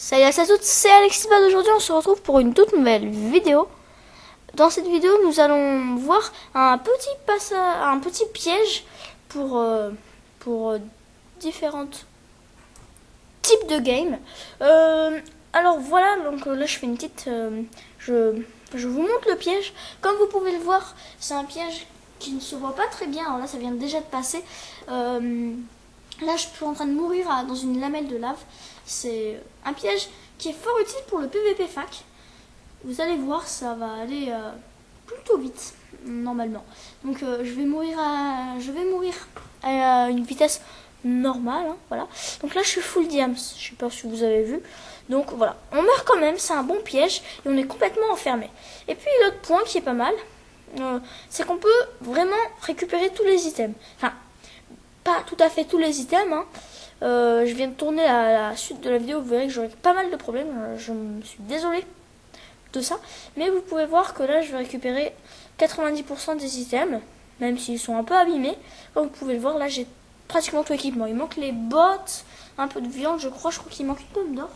Salut à tous, c'est Alexibad. Aujourd'hui on se retrouve pour une toute nouvelle vidéo. Dans cette vidéo nous allons voir un petit piège pour différents types de games. Alors voilà, donc là je fais une petite... je vous montre le piège. Comme vous pouvez le voir, c'est un piège qui ne se voit pas très bien. Alors là ça vient déjà de passer. Là je suis en train de mourir dans une lamelle de lave. C'est un piège qui est fort utile pour le PVP fac. Vous allez voir, ça va aller plutôt vite normalement. Donc je vais mourir à une vitesse normale, hein, voilà. Donc là je suis full diams, je sais pas si vous avez vu. Donc voilà, on meurt quand même, c'est un bon piège et on est complètement enfermé. Et puis l'autre point qui est pas mal, c'est qu'on peut vraiment récupérer tous les items. Enfin, pas tout à fait tous les items, hein. Je viens de tourner la suite de la vidéo, vous verrez que j'aurai pas mal de problèmes, je me suis désolée de ça, mais vous pouvez voir que là je vais récupérer 90% des items, même s'ils sont un peu abîmés. Comme vous pouvez le voir, là j'ai pratiquement tout l'équipement, il manque les bottes, un peu de viande, je crois qu'il manque une pomme d'or,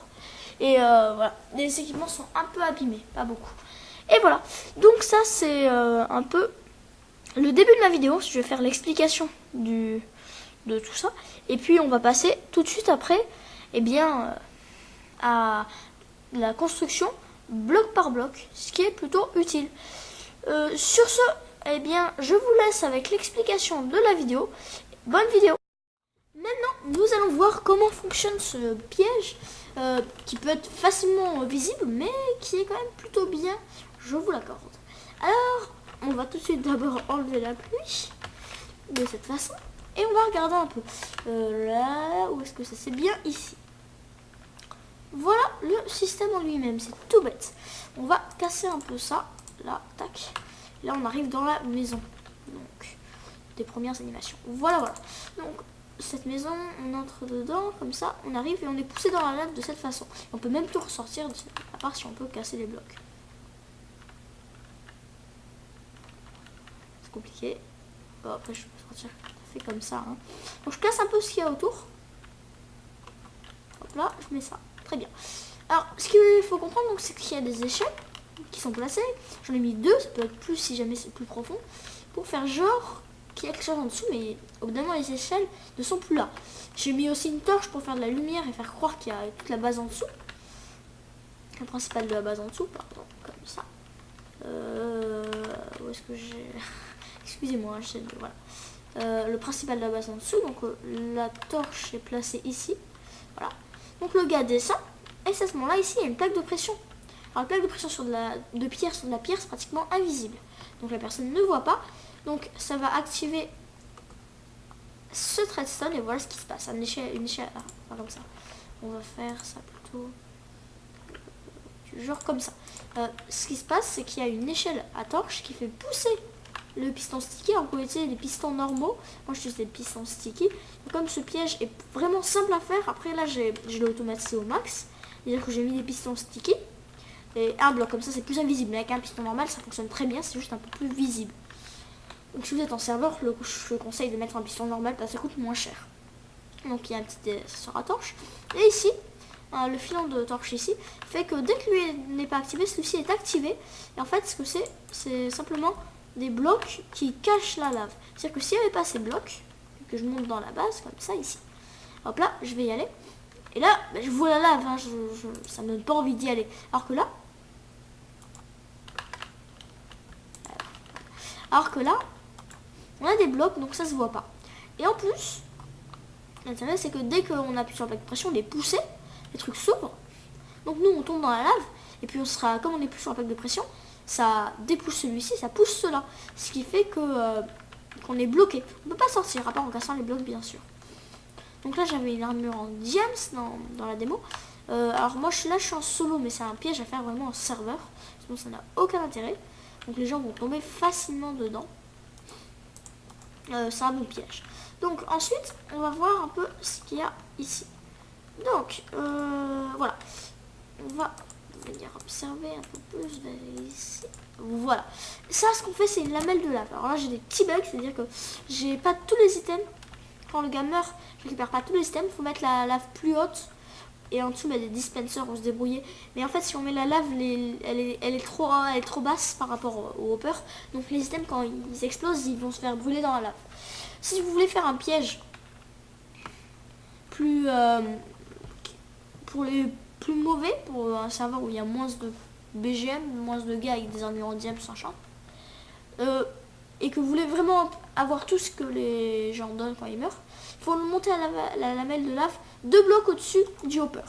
et voilà, les équipements sont un peu abîmés, pas beaucoup. Et voilà, donc ça c'est un peu le début de ma vidéo. Je vais faire l'explication de tout ça, et puis on va passer tout de suite après à la construction bloc par bloc, ce qui est plutôt utile. Sur ce, je vous laisse avec l'explication de la vidéo. Bonne vidéo. Maintenant nous allons voir comment fonctionne ce piège qui peut être facilement visible mais qui est quand même plutôt bien, je vous l'accorde. Alors on va tout de suite d'abord enlever la pluie de cette façon. Et on va regarder un peu. Là, où est-ce que ça c'est bien ici. Voilà le système en lui-même, c'est tout bête. On va casser un peu ça. Là, tac. Là, on arrive dans la maison. Donc, des premières animations. Voilà, voilà. Donc, cette maison, on entre dedans, comme ça, on arrive et on est poussé dans la lave de cette façon. On peut même plus ressortir, à part si on peut casser les blocs. C'est compliqué. Bon, après, je peux sortir comme ça, hein. Donc je casse un peu ce qu'il y a autour. Hop là, je mets ça. Très bien. Alors, ce qu'il faut comprendre, donc, c'est qu'il y a des échelles qui sont placées. J'en ai mis 2, ça peut être plus si jamais c'est plus profond, pour faire genre qu'il y a quelque chose en dessous, mais évidemment les échelles ne sont plus là. J'ai mis aussi une torche pour faire de la lumière et faire croire qu'il y a toute la base en dessous. Le principal de la base en dessous, pardon, comme ça. Où est-ce que j'ai... Excusez-moi, voilà. Le principal de la base en dessous, donc la torche est placée ici, voilà. Donc le gars descend, et à ce moment-là, ici, il y a une plaque de pression. Alors la plaque de pression sur de la pierre, c'est pratiquement invisible. Donc la personne ne voit pas, donc ça va activer ce threadstone, et voilà ce qui se passe. Une échelle, comme ça. On va faire ça plutôt genre comme ça. Ce qui se passe, c'est qu'il y a une échelle à torche qui fait pousser le piston sticky. Alors, on peut utiliser des pistons normaux. Moi, j'utilise des pistons sticky. Donc, comme ce piège est vraiment simple à faire, après là, je l'ai automatisé au max. C'est-à-dire que j'ai mis des pistons sticky. Et un bloc comme ça, c'est plus invisible. Mais avec un piston normal, ça fonctionne très bien. C'est juste un peu plus visible. Donc, si vous êtes en serveur, je conseille de mettre un piston normal parce que ça coûte moins cher. Donc, il y a un petit accessoire à torche. Et ici, le filon de torche ici fait que dès que lui n'est pas activé, celui-ci est activé. Et en fait, ce que c'est simplement des blocs qui cachent la lave. C'est-à-dire que s'il n'y avait pas ces blocs, que je monte dans la base, comme ça, ici, hop là, je vais y aller. Et là, je vois la lave, hein, ça me donne pas envie d'y aller. Alors que là, on a des blocs, donc ça se voit pas. Et en plus, l'intérêt, c'est que dès qu'on appuie sur la plaque de pression, on est poussé, les trucs s'ouvrent. Donc nous, on tombe dans la lave, et puis on sera, comme on est plus sur la plaque de pression, ça dépousse celui-ci, ça pousse cela. Ce qui fait que qu'on est bloqué. On ne peut pas sortir, à part en cassant les blocs, bien sûr. Donc là, j'avais une armure en diams dans la démo. Alors moi, je suis en solo, mais c'est un piège à faire vraiment en serveur. Sinon, ça n'a aucun intérêt. Donc les gens vont tomber facilement dedans. C'est un bon piège. Donc ensuite, on va voir un peu ce qu'il y a ici. Donc, voilà. On va venir observer un peu plus vers ici. Voilà. Ça, ce qu'on fait, c'est une lamelle de lave. Alors là, j'ai des petits bugs, c'est-à-dire que j'ai pas tous les items. Quand le gars meurt, je récupère pas tous les items. Il faut mettre la lave plus haute et en dessous, des dispensers, on se débrouillait. Mais en fait, si on met la lave, elle est trop basse par rapport au hopper. Donc les items, quand ils explosent, ils vont se faire brûler dans la lave. Si vous voulez faire un piège plus pour les plus mauvais, pour un serveur où il y a moins de BGM, moins de gars avec des armures en diamant sans champ, et que vous voulez vraiment avoir tout ce que les gens donnent quand ils meurent, il faut monter la lamelle de lave 2 blocs au-dessus du hopper,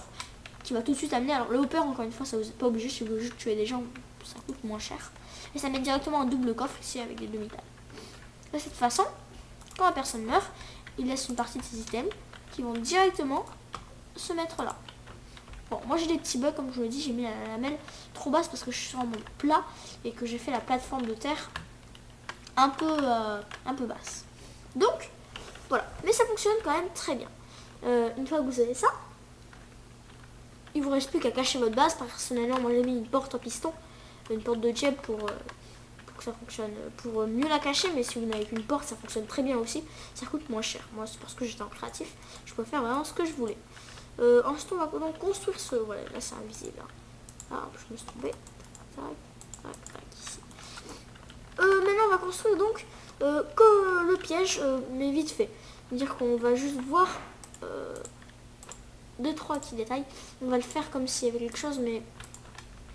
qui va tout de suite amener. Alors le hopper, encore une fois, ça vous n'êtes pas obligé, si vous voulez juste tuer des gens, ça coûte moins cher. Et ça met directement un double coffre ici avec des demi-dalles. De cette façon, quand la personne meurt, il laisse une partie de ses items qui vont directement se mettre là. Bon, moi j'ai des petits bugs, comme je vous l'ai dit, j'ai mis la lamelle trop basse parce que je suis sur un monde plat et que j'ai fait la plateforme de terre un peu basse. Donc, voilà. Mais ça fonctionne quand même très bien. Une fois que vous avez ça, il vous reste plus qu'à cacher votre base. Personnellement, moi j'ai mis une porte en piston, une porte de jet pour que ça fonctionne, pour mieux la cacher. Mais si vous n'avez qu'une porte, ça fonctionne très bien aussi. Ça coûte moins cher. Moi, c'est parce que j'étais en créatif. Je peux faire vraiment ce que je voulais. Ensuite, on va donc construire ce... Voilà, là c'est invisible. Ah, je me suis trompée. Ici. Maintenant, on va construire donc que le piège, mais vite fait. C'est-à-dire qu'on va juste voir 2-3 petits détails. On va le faire comme s'il y avait quelque chose, mais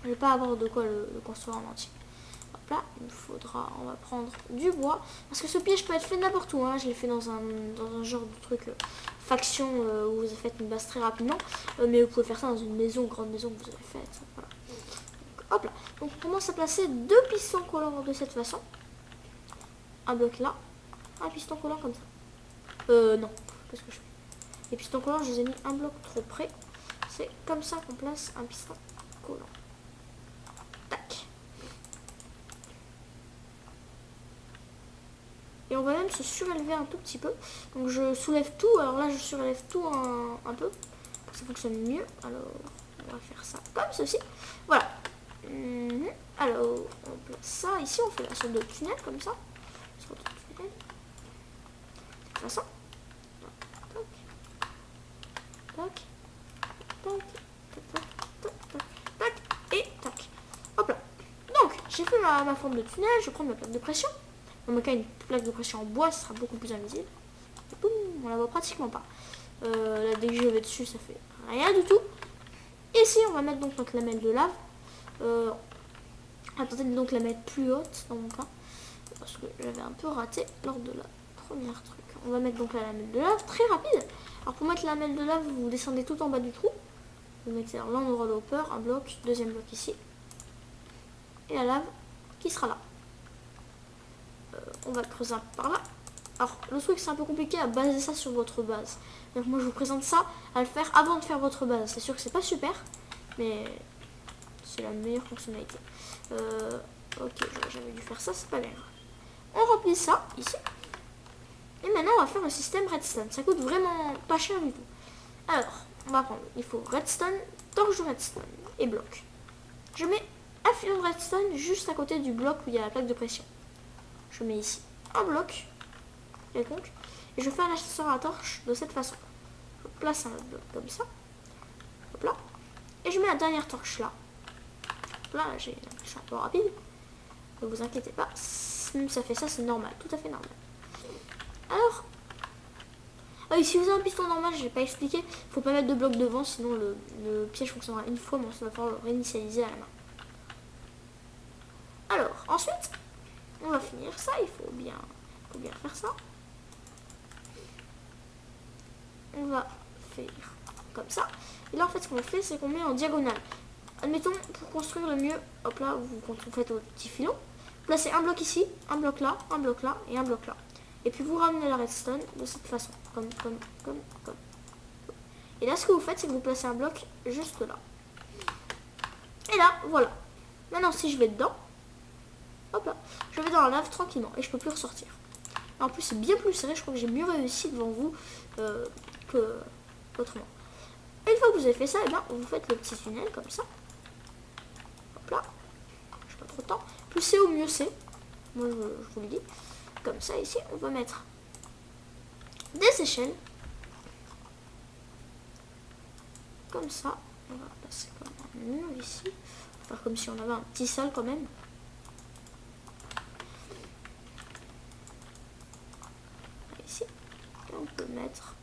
je ne vais pas avoir de quoi le construire en entier. Hop là, on va prendre du bois. Parce que ce piège peut être fait n'importe où. Hein. Je l'ai fait dans un genre de truc faction où vous faites une base très rapidement. Mais vous pouvez faire ça dans une maison, grande maison que vous avez faite. Voilà. Donc, hop là. Donc on commence à placer 2 pistons collants de cette façon. Un bloc là. Un piston collant comme ça. Non. Qu'est-ce que je fais? Les pistons collants, je les ai mis un bloc trop près. C'est comme ça qu'on place un piston collant. Tac. Et on va même se surélever un tout petit peu. Donc je soulève tout. Alors là, je surélève tout un peu. Pour que ça fonctionne mieux. Alors, on va faire ça comme ceci. Voilà. Alors, on place ça. Ici, on fait la sorte de tunnel comme ça. De toute façon. Tac. Tac. Tac. Tac. Tac. Tac. Et tac. Hop là. Donc, j'ai fait ma forme de tunnel. Je prends ma plaque de pression. Dans mon cas, une plaque de pression en bois, ça sera beaucoup plus invisible. Et boum, on la voit pratiquement pas. Là, dès que je vais dessus, ça fait rien du tout. Et ici, on va mettre donc notre lamelle de lave. Attendez donc la mettre plus haute dans mon cas. Parce que j'avais un peu raté lors de la première truc. On va mettre donc la lamelle de lave très rapide. Alors pour mettre la lamelle de lave, vous descendez tout en bas du trou. Vous mettez là, on aura le hopper, un bloc, deuxième bloc ici. Et la lave qui sera là. On va creuser un peu par là. Alors le truc, c'est un peu compliqué à baser ça sur votre base. Donc moi je vous présente ça à le faire avant de faire votre base. C'est sûr que c'est pas super, mais c'est la meilleure fonctionnalité. Ok, j'aurais jamais dû faire ça, c'est pas bien grave. On remplit ça ici. Et maintenant on va faire le système redstone. Ça coûte vraiment pas cher du tout. Alors, on va prendre, il faut redstone, torche de redstone et bloc. Je mets un filon de redstone juste à côté du bloc où il y a la plaque de pression. Je mets ici un bloc quelconque et je fais un ascenseur à torche de cette façon. Je place un bloc comme ça. Hop là. Et je mets la dernière torche là. Hop là, je suis un peu rapide. Ne vous inquiétez pas. Même si ça fait ça, c'est normal. Tout à fait normal. Alors, si vous avez un piston normal, je n'ai pas expliqué. Il ne faut pas mettre de bloc devant, sinon le piège fonctionnera une fois, mais ça va falloir le réinitialiser à la main. Alors, ensuite, on va finir ça. Il faut bien faire ça. On va faire comme ça. Et là, en fait, ce qu'on fait, c'est qu'on met en diagonale. Admettons, pour construire le mieux, hop là, quand vous faites votre petit filon, placez un bloc ici, un bloc là et un bloc là. Et puis vous ramenez la redstone de cette façon, comme. Et là, ce que vous faites, c'est que vous placez un bloc juste là. Et là, voilà. Maintenant, si je vais dedans, hop là, je vais dans la lave tranquillement et je peux plus ressortir. En plus, c'est bien plus serré. Je crois que j'ai mieux réussi devant vous que autrement. Et une fois que vous avez fait ça, et ben, vous faites le petit tunnel comme ça. Hop là. Je n'ai pas trop de temps. Plus c'est haut, mieux c'est. Moi, je vous le dis. Comme ça, ici, on va mettre des échelles. comme ça. On va passer comme un mur ici. On va faire comme si on avait un petit sol quand même. Ici. Et on peut mettre...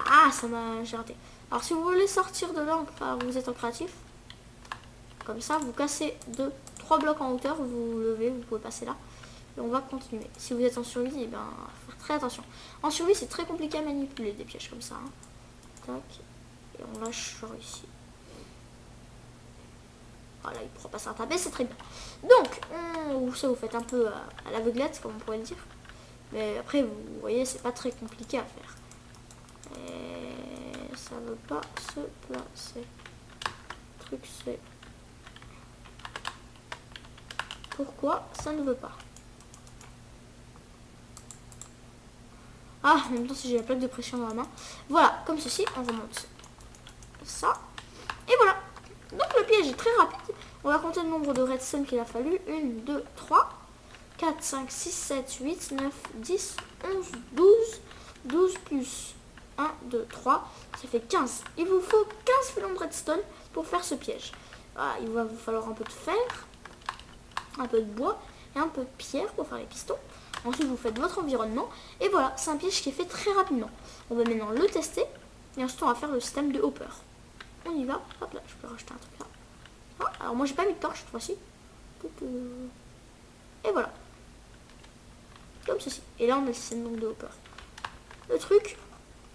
Ah, ça m'a... J'ai raté. Alors si vous voulez sortir de là, enfin, vous êtes en créatif. Comme ça, vous cassez 3 blocs en hauteur, vous levez, vous pouvez passer là. Et on va continuer. Si vous êtes en survie, eh ben, faut faire très attention. En survie, c'est très compliqué à manipuler des pièges comme ça. Hein. Tac. Et on lâche sur ici. Voilà, il ne pourra pas se rattraper, c'est très bien. Donc, ça vous faites un peu à l'aveuglette, comme on pourrait le dire. Mais après, vous voyez, c'est pas très compliqué à faire. Et ça ne veut pas se placer. Le truc, c'est... Pourquoi ça ne veut pas? Ah, en même temps, si j'ai la plaque de pression dans la main. Voilà, comme ceci, on remonte ça. Et voilà. Donc le piège est très rapide. On va compter le nombre de redstone qu'il a fallu. 1, 2, 3, 4, 5, 6, 7, 8, 9, 10, 11, 12. 12 plus 1, 2, 3. Ça fait 15. Il vous faut 15 filons de redstone pour faire ce piège. Voilà, il va vous falloir un peu de fer, un peu de bois et un peu de pierre pour faire les pistons. Ensuite, vous faites votre environnement. Et voilà, c'est un piège qui est fait très rapidement. On va maintenant le tester. Et ensuite, on va faire le système de hopper. On y va. Hop là, je peux rajouter un truc là. Ah, alors, moi, j'ai pas mis de torche cette fois-ci. Et voilà. Comme ceci. Et là, on a le système donc, de hopper. Le truc,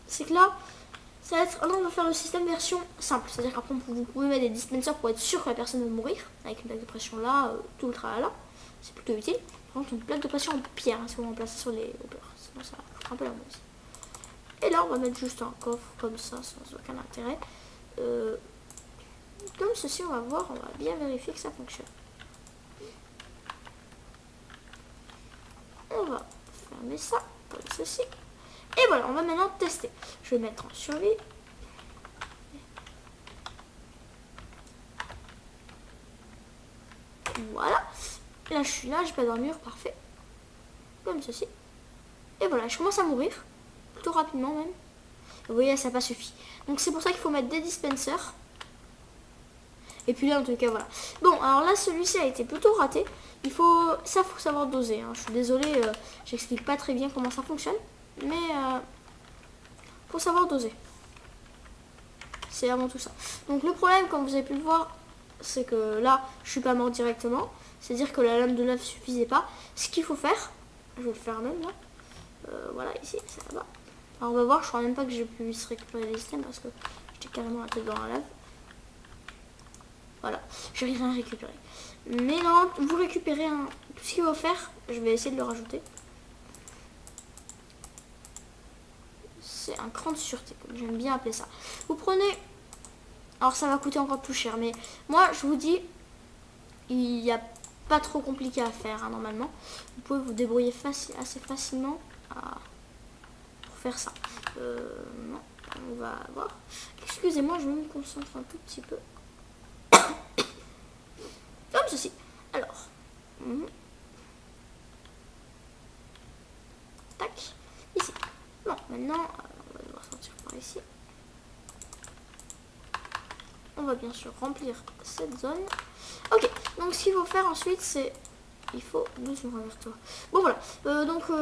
c'est que là, ça va être... Là, on va faire le système version simple. C'est-à-dire qu'après, vous pouvez mettre des dispensers pour être sûr que la personne va mourir. Avec une plaque de pression là, tout le travail là. C'est plutôt utile. Par contre, une plaque de pression en pierre, hein, si vous remplacez sur les hoppers. Sinon, ça va un peu la mousse. Et là, on va mettre juste un coffre comme ça, sans aucun intérêt. Comme ceci, on va voir, on va bien vérifier que ça fonctionne. On va fermer ça, comme ceci. Et voilà, on va maintenant tester. Je vais mettre en survie. Voilà. Là, je suis là, j'ai pas d'armure, parfait. Comme ceci. Et voilà, je commence à mourir. Plutôt rapidement même. Vous voyez, ça n'a pas suffi. Donc c'est pour ça qu'il faut mettre des dispensers. Et puis là, en tout cas, voilà. Bon, alors là, celui-ci a été plutôt raté. Faut savoir doser. Hein. Je suis désolée, j'explique pas très bien comment ça fonctionne. Mais faut savoir doser. C'est avant tout ça. Donc le problème, comme vous avez pu le voir, c'est que là, je suis pas mort directement. C'est-à-dire que la lame de lave suffisait pas. Ce qu'il faut faire, je vais le faire même là. Voilà, ici, c'est là-bas. Alors on va voir, je crois même pas que j'ai pu récupérer les systèmes parce que j'étais carrément la tête dans la lave. Voilà, j'ai rien récupéré. Mais non, vous récupérez un... Tout ce qu'il faut faire, je vais essayer de le rajouter. C'est un cran de sûreté, comme j'aime bien appeler ça. Vous prenez... Alors ça va coûter encore plus cher, mais moi je vous dis, il n'y a pas trop compliqué à faire hein, normalement. Vous pouvez vous débrouiller assez facilement pour faire ça. Non, on va voir. Excusez-moi, je me concentre un tout petit peu. Comme ceci. Alors. Tac. Ici. Bon, maintenant, on va devoir sortir par ici. On va bien sûr remplir cette zone. Ok, donc ce qu'il faut faire ensuite, c'est... Il faut doucement vers toi. Bon voilà,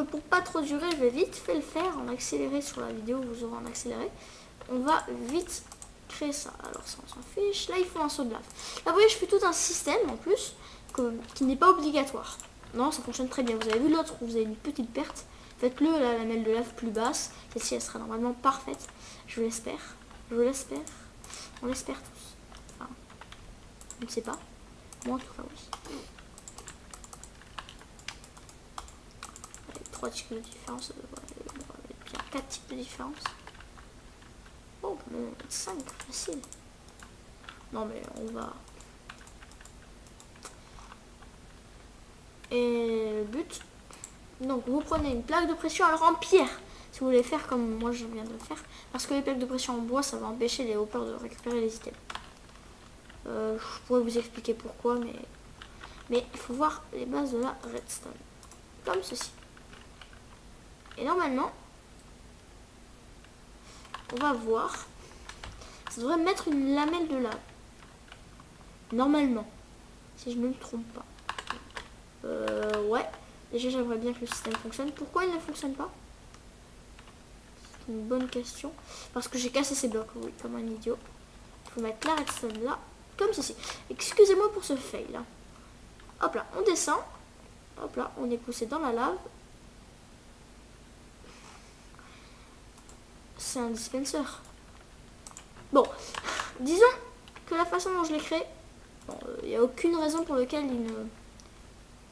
pour pas trop durer, je vais vite fait le faire en accéléré sur la vidéo, vous aurez en accéléré. On va vite créer ça. Alors ça on s'en fiche. Là il faut un saut de lave. Là vous voyez je fais tout un système en plus qui n'est pas obligatoire. Non ça fonctionne très bien. Vous avez vu l'autre où vous avez une petite perte. Faites-le la lamelle de lave plus basse. Celle-ci elle sera normalement parfaite. Je l'espère. Je l'espère. On l'espère tous. Enfin, je ne sais pas. Moi en tout cas oui. 3 types de différence, bien 4 types de différence. Oh, on peut même mettre 5, facile. Non, mais on va. Et le but. Donc, vous prenez une plaque de pression, alors en pierre, si vous voulez faire comme moi je viens de le faire. Parce que les plaques de pression en bois, ça va empêcher les hoppers de récupérer les items. Je pourrais vous expliquer pourquoi, mais il faut voir les bases de la redstone. Comme ceci. Et normalement, on va voir. Ça devrait mettre une lamelle de lave. Normalement. Si je ne me trompe pas. Ouais. Déjà, j'aimerais bien que le système fonctionne. Pourquoi il ne fonctionne pas? C'est une bonne question. Parce que j'ai cassé ces blocs, oui, comme un idiot. Il faut mettre la redstone là, comme ceci. Excusez-moi pour ce fail. Là. Hop là, on descend. Hop là, on est poussé dans la lave. C'est un dispenser. Bon, disons que la façon dont je l'ai créé, il n'y a aucune raison pour laquelle il ne...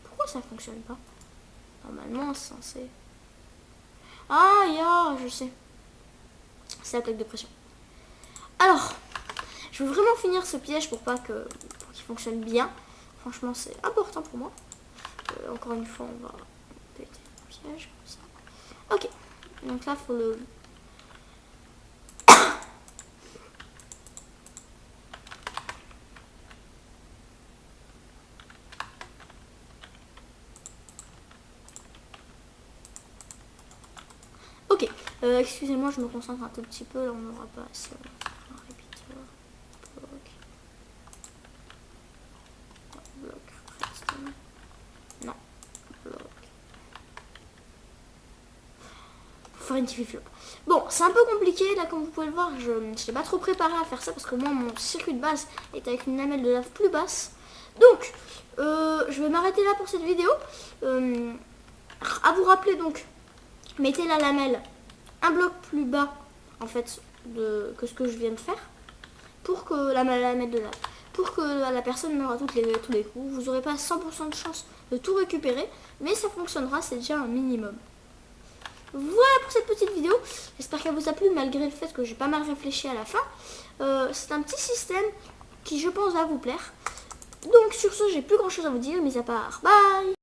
Pourquoi ça fonctionne pas? Normalement, c'est censé... Ah, je sais. C'est l'attaque de pression. Alors, je veux vraiment finir ce piège pour qu'il fonctionne bien. Franchement, c'est important pour moi. Encore une fois, on va péter le piège comme ça. Ok. Donc là, il faut le... Ok, excusez-moi, je me concentre un tout petit peu, là on n'aura pas assez. Un répéteur, bloc, redstone. Non, bloc. Faut faire une petite flop. Bon, c'est un peu compliqué, là comme vous pouvez le voir, je n'étais pas trop préparé à faire ça parce que moi mon circuit de base est avec une lamelle de lave plus basse. Donc, je vais m'arrêter là pour cette vidéo. À vous rappeler donc. Mettez la lamelle un bloc plus bas en fait que ce que je viens de faire pour que la lamelle de lave, pour que la personne meure à tous les coups. Vous n'aurez pas 100% de chance de tout récupérer, mais ça fonctionnera, c'est déjà un minimum. Voilà pour cette petite vidéo. J'espère qu'elle vous a plu malgré le fait que j'ai pas mal réfléchi à la fin. C'est un petit système qui je pense va vous plaire. Donc sur ce, j'ai plus grand chose à vous dire, mis à part bye.